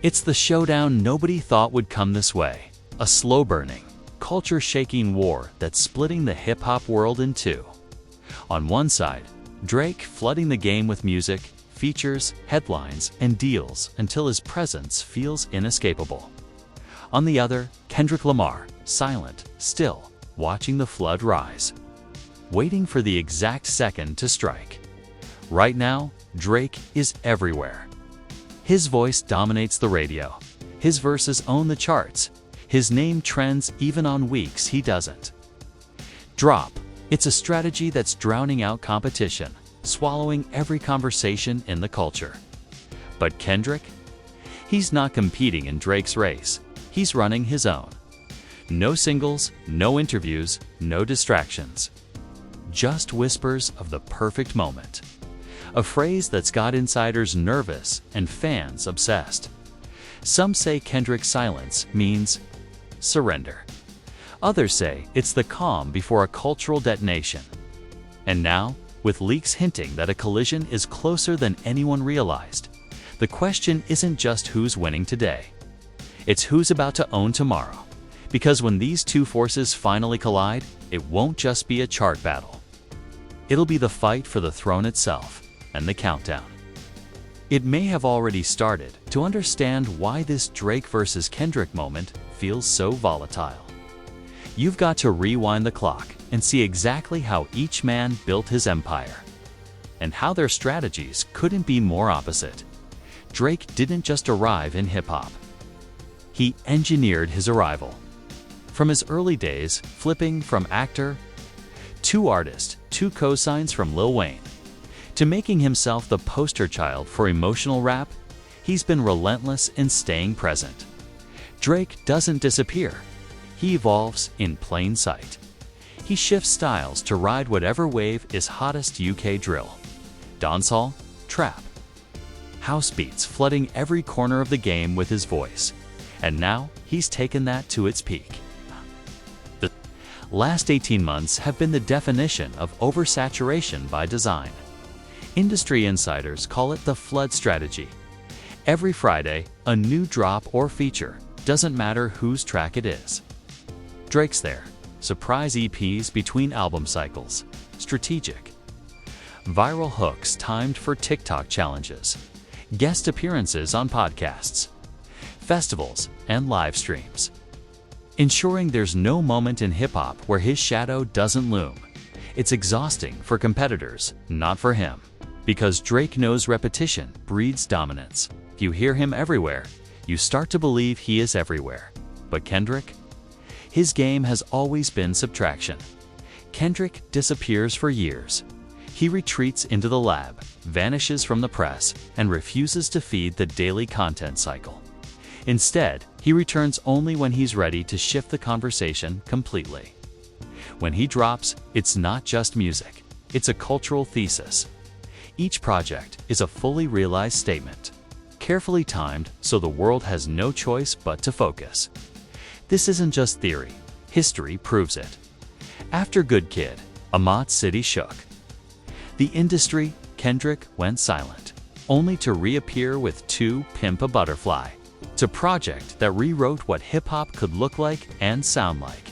It's the showdown nobody thought would come this way. A slow-burning, culture-shaking war that's splitting the hip-hop world in two. On one side, Drake flooding the game with music, features, headlines, and deals until his presence feels inescapable. On the other, Kendrick Lamar, silent, still, watching the flood rise, waiting for the exact second to strike. Right now, Drake is everywhere. His voice dominates the radio. His verses own the charts. His name trends even on weeks he doesn't. Drop. It's a strategy that's drowning out competition, swallowing every conversation in the culture. But Kendrick? He's not competing in Drake's race. He's running his own. No singles, no interviews, no distractions. Just whispers of the perfect moment. A phrase that's got insiders nervous and fans obsessed. Some say Kendrick's silence means surrender. Others say it's the calm before a cultural detonation. And now, with leaks hinting that a collision is closer than anyone realized, the question isn't just who's winning today. It's who's about to own tomorrow. Because when these two forces finally collide, it won't just be a chart battle. It'll be the fight for the throne itself and the countdown. It may have already started. To understand why this Drake versus Kendrick moment feels so volatile, you've got to rewind the clock and see exactly how each man built his empire, and how their strategies couldn't be more opposite. Drake didn't just arrive in hip-hop. He engineered his arrival. From his early days, flipping from actor to artist, to cosigns from Lil Wayne, to making himself the poster child for emotional rap, he's been relentless in staying present. Drake doesn't disappear. He evolves in plain sight. He shifts styles to ride whatever wave is hottest: UK drill, dancehall, trap, house beats, flooding every corner of the game with his voice. And now, he's taken that to its peak. The last 18 months have been the definition of oversaturation by design. Industry insiders call it the flood strategy. Every Friday, a new drop or feature, doesn't matter whose track it is. Drake's there. Surprise EPs between album cycles. Strategic. Viral hooks timed for TikTok challenges. Guest appearances on podcasts, festivals, and live streams. Ensuring there's no moment in hip-hop where his shadow doesn't loom. It's exhausting for competitors, not for him. Because Drake knows repetition breeds dominance. If you hear him everywhere, you start to believe he is everywhere. But Kendrick? His game has always been subtraction. Kendrick disappears for years. He retreats into the lab, vanishes from the press, and refuses to feed the daily content cycle. Instead, he returns only when he's ready to shift the conversation completely. When he drops, it's not just music. It's a cultural thesis. Each project is a fully realized statement, carefully timed so the world has no choice but to focus. This isn't just theory. History proves it. After Good Kid, Amat City shook. The industry, Kendrick went silent, only to reappear with To Pimp a Butterfly. It's a project that rewrote what hip-hop could look like and sound like.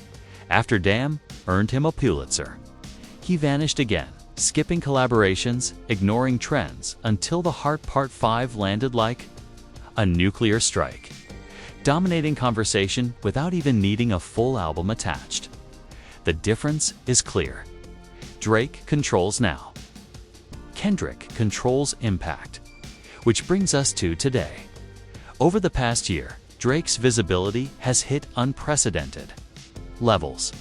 After Damn, earned him a Pulitzer. He vanished again, skipping collaborations, ignoring trends, until The Heart Part 5 landed like a nuclear strike, dominating conversation without even needing a full album attached. The difference is clear. Drake controls now. Kendrick controls impact. Which brings us to today. Over the past year, Drake's visibility has hit unprecedented levels.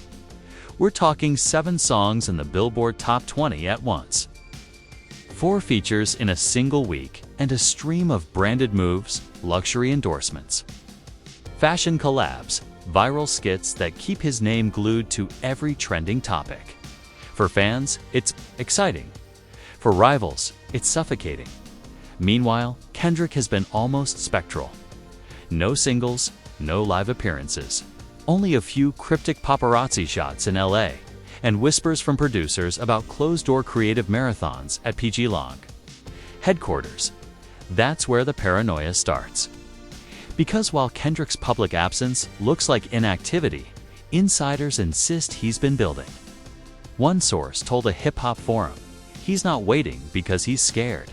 We're talking 7 songs in the Billboard Top 20 at once, 4 features in a single week, and a stream of branded moves, luxury endorsements, fashion collabs, viral skits that keep his name glued to every trending topic. For fans, it's exciting. For rivals, it's suffocating. Meanwhile, Kendrick has been almost spectral. No singles, no live appearances. Only a few cryptic paparazzi shots in LA, and whispers from producers about closed-door creative marathons at PG Long headquarters. That's where the paranoia starts. Because while Kendrick's public absence looks like inactivity, insiders insist he's been building. One source told a hip-hop forum, he's not waiting because he's scared.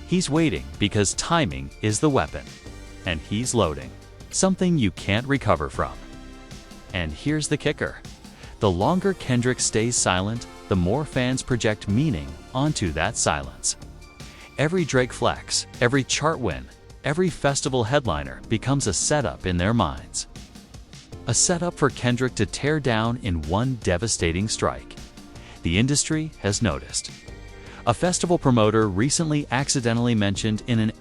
He's waiting because timing is the weapon. And he's loading, something you can't recover from. And here's the kicker. The longer Kendrick stays silent, the more fans project meaning onto that silence. Every Drake flex, every chart win, every festival headliner becomes a setup in their minds. A setup for Kendrick to tear down in one devastating strike. The industry has noticed. A festival promoter recently accidentally mentioned in an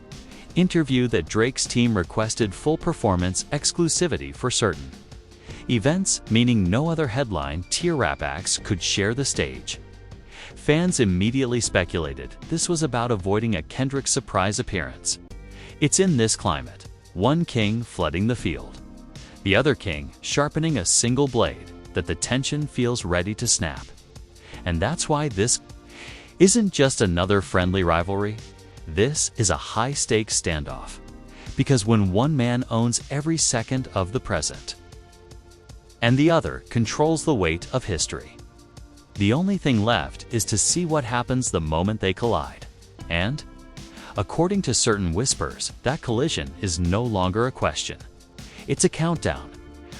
interview that Drake's team requested full performance exclusivity for certain events, meaning no other headline tier rap acts could share the stage. Fans immediately speculated this was about avoiding a Kendrick surprise appearance. It's in this climate, one king flooding the field, the other king sharpening a single blade, that the tension feels ready to snap. And that's why this isn't just another friendly rivalry. This is a high-stakes standoff. Because when one man owns every second of the present, and the other controls the weight of history, the only thing left is to see what happens the moment they collide. And, according to certain whispers, that collision is no longer a question. It's a countdown.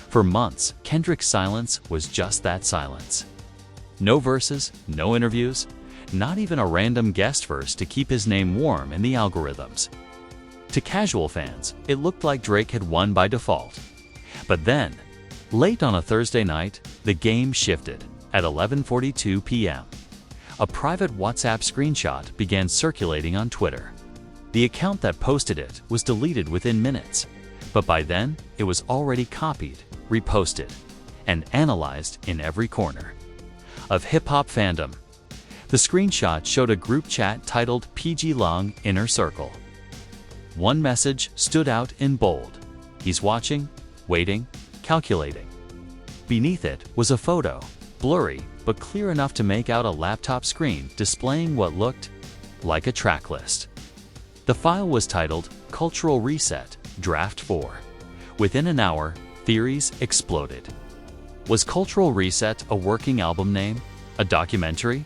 For months, Kendrick's silence was just that silence. No verses, no interviews, not even a random guest verse to keep his name warm in the algorithms. To casual fans, it looked like Drake had won by default. But then, late on a Thursday night, the game shifted. At 11:42 p.m., a private WhatsApp screenshot began circulating on Twitter. The account that posted it was deleted within minutes, but by then it was already copied, reposted, and analyzed in every corner of hip-hop fandom. The screenshot showed a group chat titled PG Long Inner Circle. One message stood out in bold. He's watching, waiting, calculating. Beneath it was a photo, blurry but clear enough to make out a laptop screen displaying what looked like a track list. The file was titled Cultural Reset, Draft 4. Within an hour, theories exploded. Was Cultural Reset a working album name, a documentary,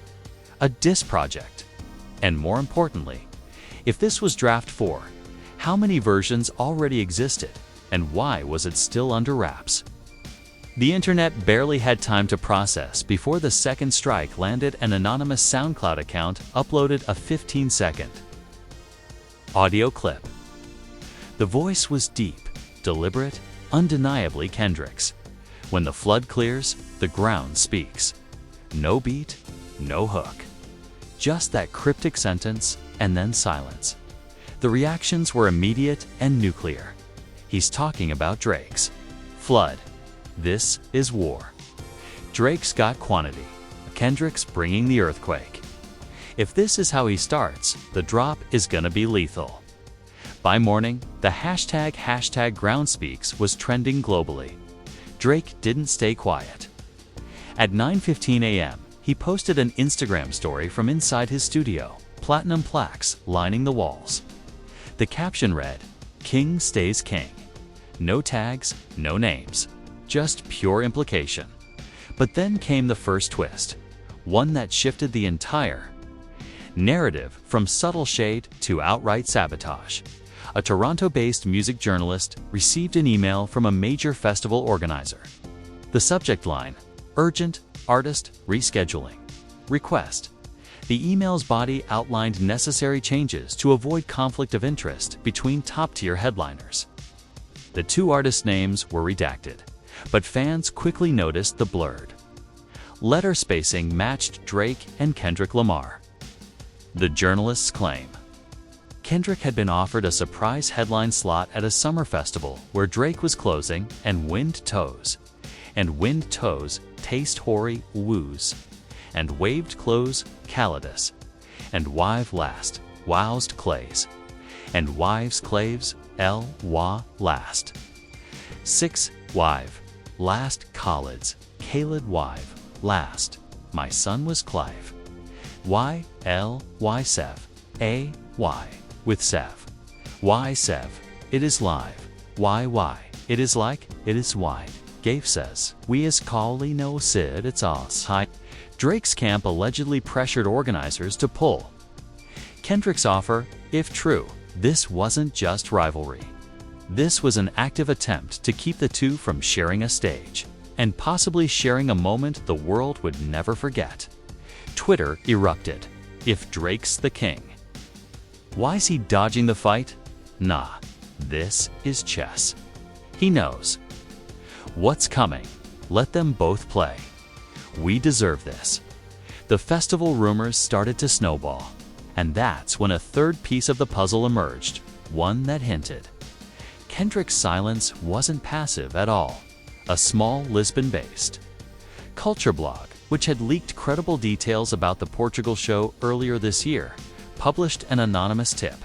a diss project? And more importantly, if this was Draft 4, how many versions already existed, and why was it still under wraps? The internet barely had time to process before the second strike landed. An anonymous SoundCloud account uploaded a 15-second audio clip. The voice was deep, deliberate, undeniably Kendrick's. When the flood clears, the ground speaks. No beat, no hook. Just that cryptic sentence and then silence. The reactions were immediate and nuclear. He's talking about Drake's flood. This is war. Drake's got quantity. Kendrick's bringing the earthquake. If this is how he starts, the drop is gonna be lethal. By morning, the hashtag #GroundSpeaks was trending globally. Drake didn't stay quiet. At 9:15 a.m., he posted an Instagram story from inside his studio, platinum plaques lining the walls. The caption read, "King stays king." No tags, no names. Just pure implication. But then came the first twist, one that shifted the entire narrative from subtle shade to outright sabotage. A Toronto-based music journalist received an email from a major festival organizer. The subject line, "Urgent, artist, rescheduling. Request." The email's body outlined necessary changes to avoid conflict of interest between top-tier headliners. The two artists' names were redacted, but fans quickly noticed the blurred letter spacing matched Drake and Kendrick Lamar. The journalists claim Kendrick had been offered a surprise headline slot at a summer festival where Drake was closing, and wind toes taste hoary woos, and waved close calidus, and wive last woused clays, and wives claves wa last. 6 wive last collids calid wive last. My son was Clive. Sev a y with Sev. Sev, it is live. Why? It is like, it is wide. Gabe says, we is calling no Sid, it's us. Hi. Drake's camp allegedly pressured organizers to pull Kendrick's offer. If true, this wasn't just rivalry. This was an active attempt to keep the two from sharing a stage, and possibly sharing a moment the world would never forget. Twitter erupted. If Drake's the king, why's he dodging the fight? Nah, this is chess. He knows what's coming. Let them both play. We deserve this. The festival rumors started to snowball, and that's when a third piece of the puzzle emerged, one that hinted. Kendrick's silence wasn't passive at all. A small Lisbon-based culture blog, which had leaked credible details about the Portugal show earlier this year, published an anonymous tip.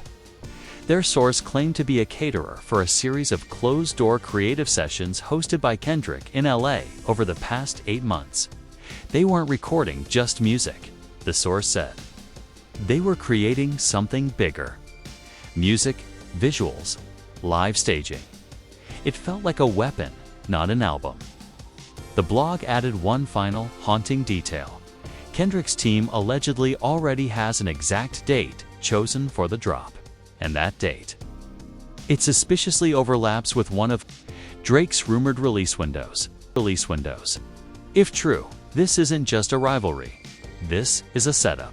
Their source claimed to be a caterer for a series of closed-door creative sessions hosted by Kendrick in LA over the past 8 months. They weren't recording just music, the source said. They were creating something bigger. Music, visuals, live staging. It felt like a weapon, not an album. The blog added one final, haunting detail. Kendrick's team allegedly already has an exact date chosen for the drop. And that date, it suspiciously overlaps with one of Drake's rumored release windows. If true, this isn't just a rivalry. This is a setup.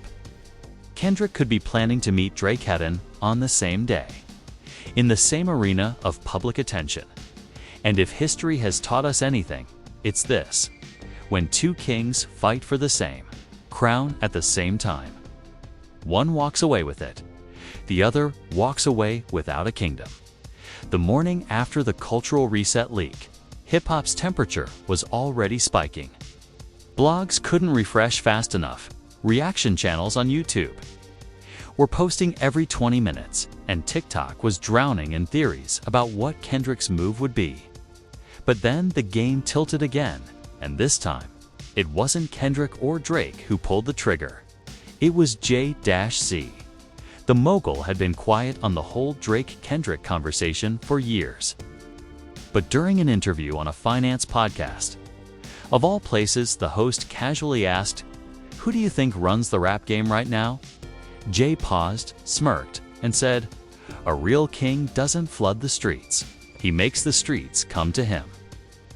Kendrick could be planning to meet Drake Hedden on the same day, in the same arena of public attention. And if history has taught us anything, it's this: when two kings fight for the same crown at the same time, one walks away with it, the other walks away without a kingdom. The morning after the cultural reset leak, hip-hop's temperature was already spiking. Blogs couldn't refresh fast enough. Reaction channels on YouTube were posting every 20 minutes, and TikTok was drowning in theories about what Kendrick's move would be. But then the game tilted again, and this time, it wasn't Kendrick or Drake who pulled the trigger. It was J-C. The mogul had been quiet on the whole Drake-Kendrick conversation for years. But during an interview on a finance podcast, of all places, the host casually asked, "Who do you think runs the rap game right now?" Jay paused, smirked, and said, "A real king doesn't flood the streets. He makes the streets come to him."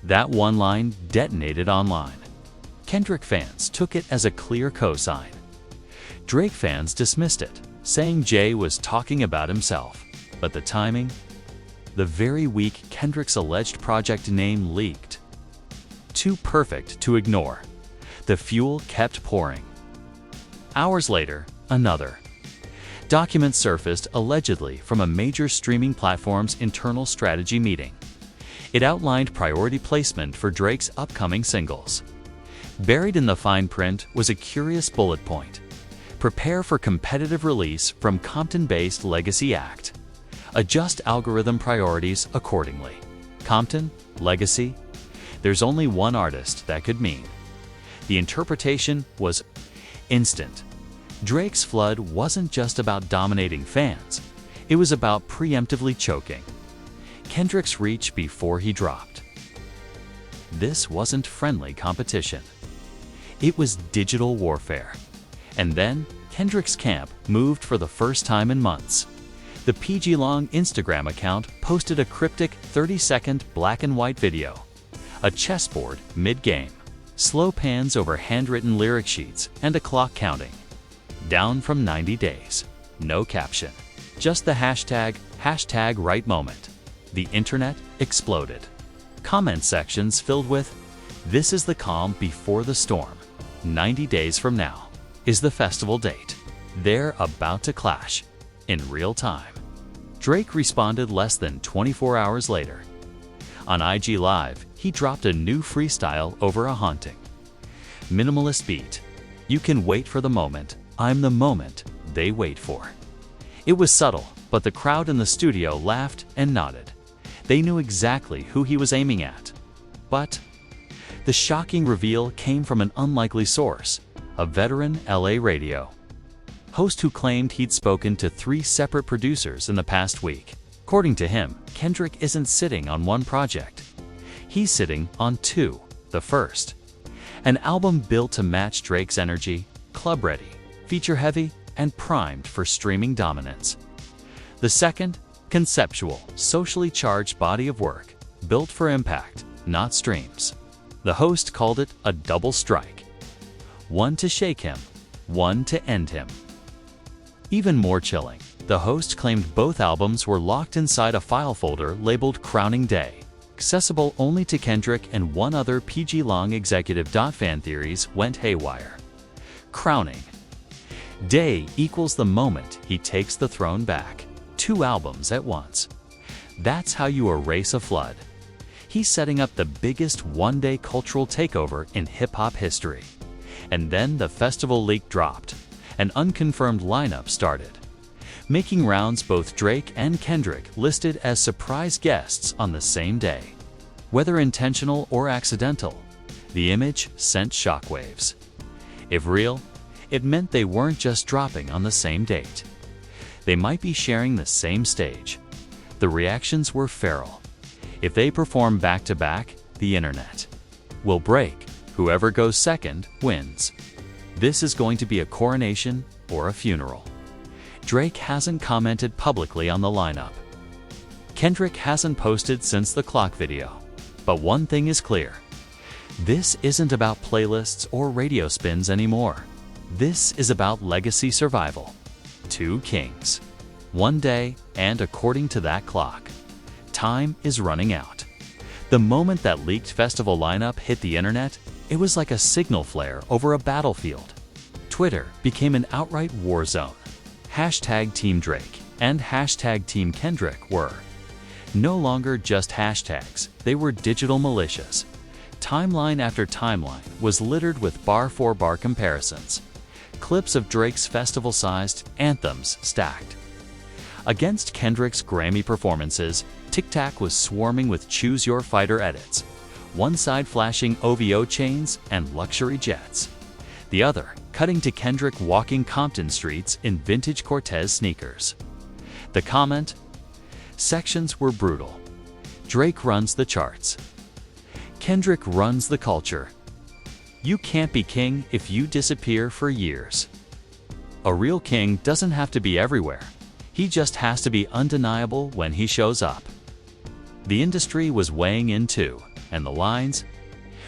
That one line detonated online. Kendrick fans took it as a clear cosign. Drake fans dismissed it, saying Jay was talking about himself. But the timing? The very week Kendrick's alleged project name leaked. Too perfect to ignore. The fuel kept pouring. Hours later, another document surfaced allegedly from a major streaming platform's internal strategy meeting. It outlined priority placement for Drake's upcoming singles. Buried in the fine print was a curious bullet point: prepare for competitive release from Compton-based Legacy Act. Adjust algorithm priorities accordingly. Compton? Legacy? There's only one artist that could mean. The interpretation was instant. Drake's flood wasn't just about dominating fans. It was about preemptively choking Kendrick's reach before he dropped. This wasn't friendly competition. It was digital warfare. And then, Kendrick's camp moved for the first time in months. The PG-long Instagram account posted a cryptic 30-second black and white video. A chessboard mid-game. Slow pans over handwritten lyric sheets and a clock counting down from 90 days. No caption. Just the hashtag right moment. The internet exploded. Comment sections filled with, "This is the calm before the storm. 90 days from now is the festival date. They're about to clash in real time." Drake responded less than 24 hours later. On IG Live, he dropped a new freestyle over a haunting minimalist beat. "You can wait for the moment. I'm the moment they wait for." It was subtle, but the crowd in the studio laughed and nodded. They knew exactly who he was aiming at. But the shocking reveal came from an unlikely source, a veteran LA radio host who claimed he'd spoken to 3 separate producers in the past week. According to him, Kendrick isn't sitting on one project. He's sitting on two. The first, an album built to match Drake's energy, club-ready, feature-heavy, and primed for streaming dominance. The second, conceptual, socially charged body of work, built for impact, not streams. The host called it a double strike. One to shake him, one to end him. Even more chilling, the host claimed both albums were locked inside a file folder labeled Crowning Day, accessible only to Kendrick and one other PG-long executive. Fan theories went haywire. Crowning Day equals the moment he takes the throne back. 2 albums at once. That's how you erase a flood. He's setting up the biggest one-day cultural takeover in hip-hop history. And then the festival leak dropped. An unconfirmed lineup started, making rounds. Both Drake and Kendrick listed as surprise guests on the same day. Whether intentional or accidental, the image sent shockwaves. If real, it meant they weren't just dropping on the same date. They might be sharing the same stage. The reactions were feral. If they perform back-to-back, the internet will break. Whoever goes second wins. This is going to be a coronation or a funeral. Drake hasn't commented publicly on the lineup. Kendrick hasn't posted since the clock video. But one thing is clear. This isn't about playlists or radio spins anymore. This is about legacy survival. 2 kings. 1 day, and according to that clock, time is running out. The moment that leaked festival lineup hit the internet, it was like a signal flare over a battlefield. Twitter became an outright war zone. Hashtag Team Drake and hashtag Team Kendrick were no longer just hashtags, they were digital militias. Timeline after timeline was littered with bar-for-bar comparisons. Clips of Drake's festival-sized anthems stacked against Kendrick's Grammy performances. TikTok was swarming with Choose Your Fighter edits, one side flashing OVO chains and luxury jets, the other cutting to Kendrick walking Compton streets in vintage Cortez sneakers. The comment sections were brutal. Drake runs the charts. Kendrick runs the culture. You can't be king if you disappear for years. A real king doesn't have to be everywhere. He just has to be undeniable when he shows up. The industry was weighing in too, and the lines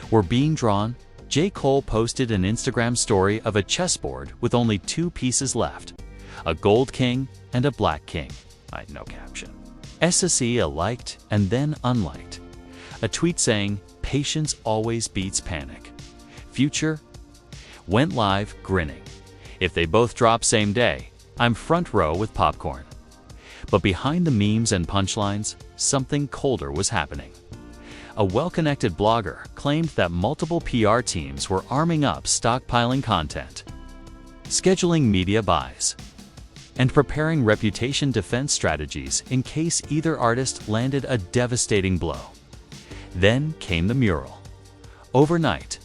were being drawn. J. Cole posted an Instagram story of a chessboard with only 2 pieces left, a gold king and a black king. No caption. SSE liked and then unliked a tweet saying, "Patience always beats panic." Future went live grinning. "If they both drop same day, I'm front row with popcorn." But behind the memes and punchlines, something colder was happening. A well-connected blogger claimed that multiple PR teams were arming up, stockpiling content, scheduling media buys, and preparing reputation defense strategies in case either artist landed a devastating blow. Then came the mural. Overnight,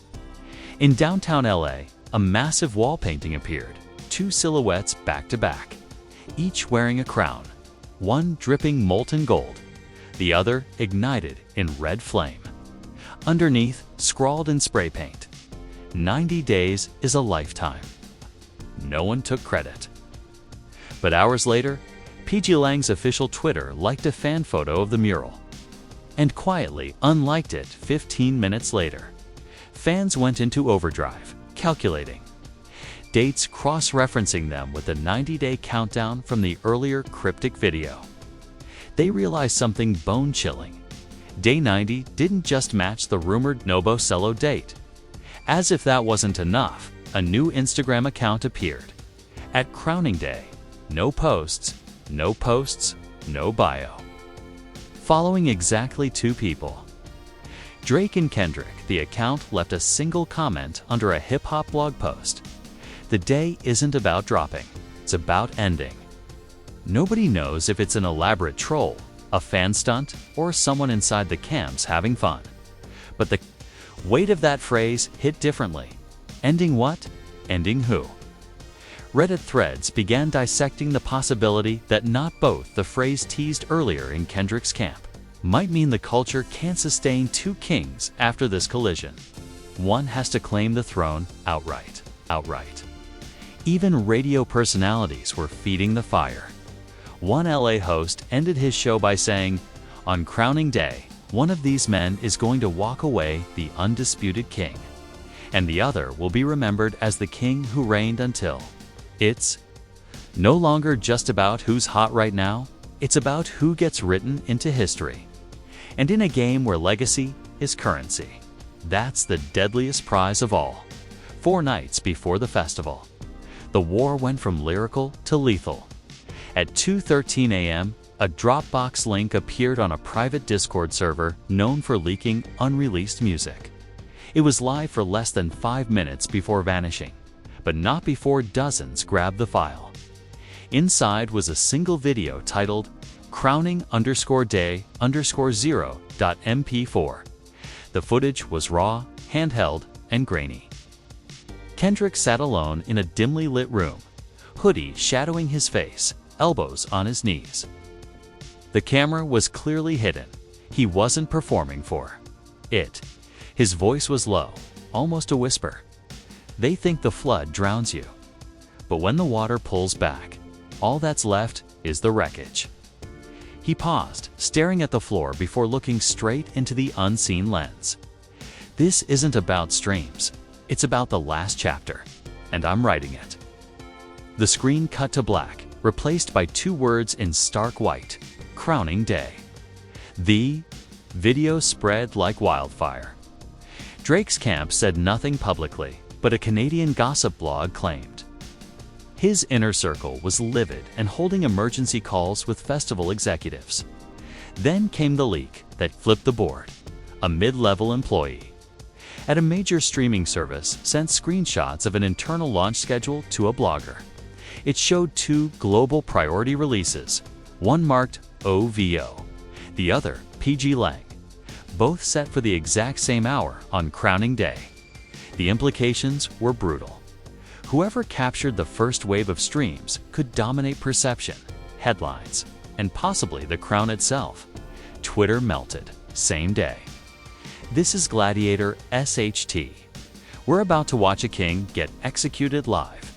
in downtown LA, a massive wall painting appeared, 2 silhouettes back-to-back, each wearing a crown, one dripping molten gold, the other ignited in red flame. Underneath, scrawled in spray paint, 90 days is a lifetime. No one took credit. But hours later, PG Lang's official Twitter liked a fan photo of the mural, and quietly unliked it 15 minutes later. Fans went into overdrive, calculating dates, cross-referencing them with the 90-day countdown from the earlier cryptic video. They realized something bone-chilling. Day 90 didn't just match the rumored Nobo Cello date. As if that wasn't enough, a new Instagram account appeared. At Crowning Day, no posts, no bio. Following exactly 2 people, Drake and Kendrick, the account left a single comment under a hip-hop blog post. The day isn't about dropping, it's about ending. Nobody knows if it's an elaborate troll, a fan stunt, or someone inside the camps having fun. But the weight of that phrase hit differently. Ending what? Ending who? Reddit threads began dissecting the possibility that not both, the phrase teased earlier in Kendrick's camp, might mean the culture can't sustain two kings after this collision. One has to claim the throne outright. Even radio personalities were feeding the fire. One LA host ended his show by saying, "On crowning day, one of these men is going to walk away the undisputed king, and the other will be remembered as the king who reigned until." It's no longer just about who's hot right now, it's about who gets written into history. And in a game where legacy is currency, that's the deadliest prize of all. 4 nights before the festival, the war went from lyrical to lethal. At 2:13 a.m., a Dropbox link appeared on a private Discord server known for leaking unreleased music. It was live for less than 5 minutes before vanishing, but not before dozens grabbed the file. Inside was a single video titled crowning_day_0.mp4. The footage was raw, handheld, and grainy. Kendrick sat alone in a dimly lit room, hoodie shadowing his face, elbows on his knees. The camera was clearly hidden. He wasn't performing for it. His voice was low, almost a whisper. They think the flood drowns you, but when the water pulls back, all that's left is the wreckage. He paused, staring at the floor before looking straight into the unseen lens. This isn't about streams, it's about the last chapter, and I'm writing it. The screen cut to black, replaced by 2 words in stark white: crowning day. The video spread like wildfire. Drake's camp said nothing publicly, but a Canadian gossip blog claimed. His inner circle was livid and holding emergency calls with festival executives. Then came the leak that flipped the board. A mid-level employee at a major streaming service sent screenshots of an internal launch schedule to a blogger. It showed 2 global priority releases, one marked OVO, the other PG Lang, both set for the exact same hour on crowning day. The implications were brutal. Whoever captured the first wave of streams could dominate perception, headlines, and possibly the crown itself. Twitter melted, same day. This is Gladiator SHT. We're about to watch a king get executed live.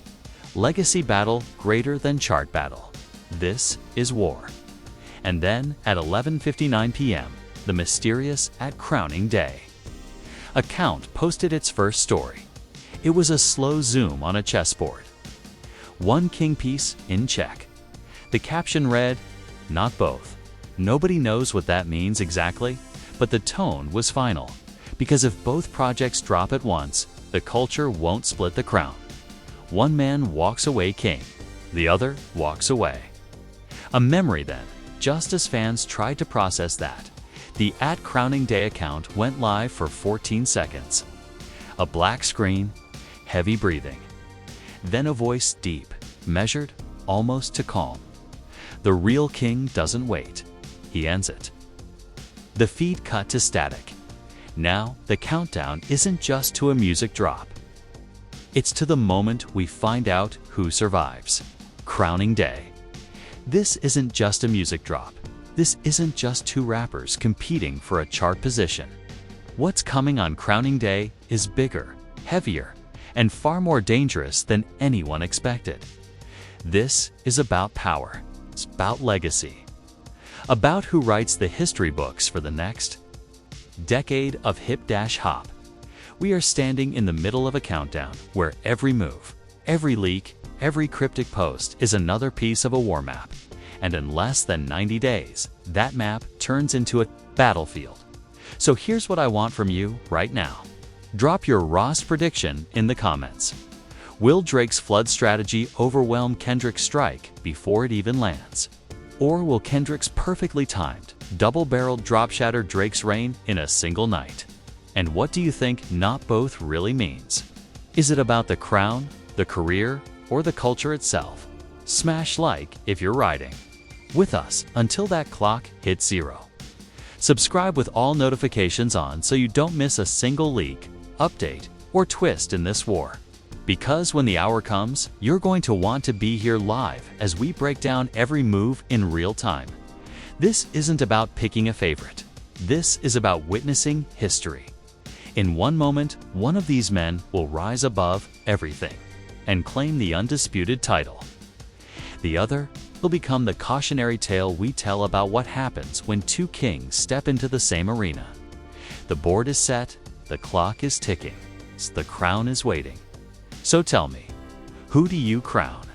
Legacy battle greater than chart battle. This is war. And then at 11:59 p.m., the mysterious at crowning day. Account posted its first story. It was a slow zoom on a chessboard. One king piece in check. The caption read, "Not both." Nobody knows what that means exactly, but the tone was final, because if both projects drop at once, the culture won't split the crown. One man walks away king, the other walks away. A memory then, just as fans tried to process that. The at crowning day account went live for 14 seconds. A black screen, heavy breathing. Then a voice deep, measured, almost to calm. The real king doesn't wait. He ends it. The feed cut to static. Now, the countdown isn't just to a music drop. It's to the moment we find out who survives. Crowning day. This isn't just a music drop. This isn't just 2 rappers competing for a chart position. What's coming on crowning day is bigger, heavier, and far more dangerous than anyone expected. This is about power. It's about legacy. About who writes the history books for the next decade of hip-hop. We are standing in the middle of a countdown where every move, every leak, every cryptic post is another piece of a war map. And in less than 90 days, that map turns into a battlefield. So here's what I want from you right now. Drop your rawest prediction in the comments. Will Drake's flood strategy overwhelm Kendrick's strike before it even lands? Or will Kendrick's perfectly timed, double-barreled drop shatter Drake's reign in a single night? And what do you think not both really means? Is it about the crown, the career, or the culture itself? Smash like if you're riding with us until that clock hits 0. Subscribe with all notifications on so you don't miss a single leak, update, or twist in this war. Because when the hour comes, you're going to want to be here live as we break down every move in real time. This isn't about picking a favorite. This is about witnessing history. In one moment, one of these men will rise above everything and claim the undisputed title. The other will become the cautionary tale we tell about what happens when two kings step into the same arena. The board is set, the clock is ticking, the crown is waiting. So tell me, who do you crown?